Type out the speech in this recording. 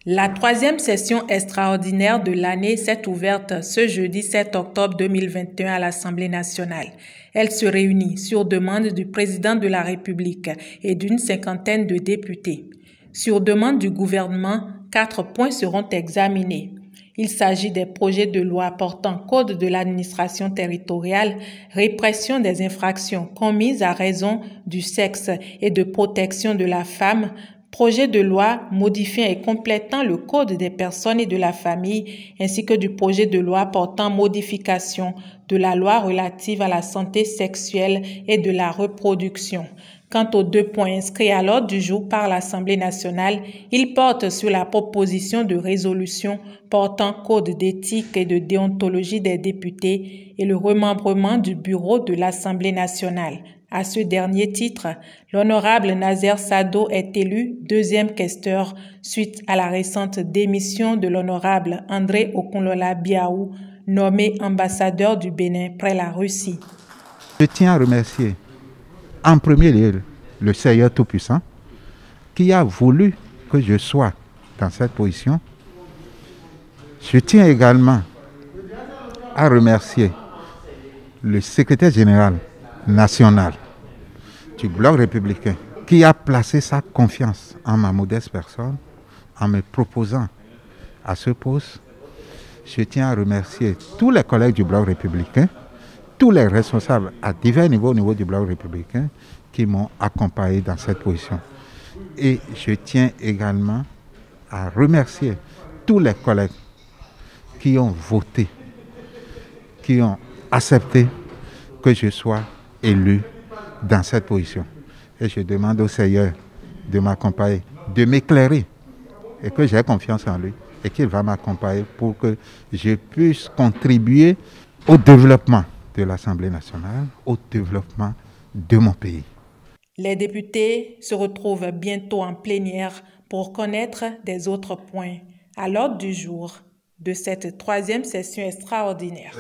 La troisième session extraordinaire de l'année s'est ouverte ce jeudi 7 octobre 2021 à l'Assemblée nationale. Elle se réunit sur demande du président de la République et d'une cinquantaine de députés. Sur demande du gouvernement, 4 points seront examinés. Il s'agit des projets de loi portant Code de l'administration territoriale, répression des infractions commises à raison du sexe et de protection de la femme, projet de loi modifiant et complétant le Code des personnes et de la famille, ainsi que du projet de loi portant modification de la loi relative à la santé sexuelle et de la reproduction. Quant aux 2 points inscrits à l'ordre du jour par l'Assemblée nationale, ils portent sur la proposition de résolution portant code d'éthique et de déontologie des députés et le remembrement du bureau de l'Assemblée nationale. À ce dernier titre, l'honorable Nazer Sado est élu deuxième questeur suite à la récente démission de l'honorable André Okunlola Biaou, nommé ambassadeur du Bénin près la Russie. Je tiens à remercier en premier lieu le Seigneur Tout-Puissant qui a voulu que je sois dans cette position. Je tiens également à remercier le secrétaire général national du Bloc républicain qui a placé sa confiance en ma modeste personne en me proposant à ce poste. Je tiens à remercier tous les collègues du Bloc républicain, tous les responsables à divers niveaux au niveau du Bloc républicain qui m'ont accompagné dans cette position. Et je tiens également à remercier tous les collègues qui ont voté, qui ont accepté que je sois élu dans cette position. Et je demande au Seigneur de m'accompagner, de m'éclairer et que j'ai confiance en lui et qu'il va m'accompagner pour que je puisse contribuer au développement de l'Assemblée nationale, au développement de mon pays. Les députés se retrouvent bientôt en plénière pour connaître des autres points à l'ordre du jour de cette troisième session extraordinaire.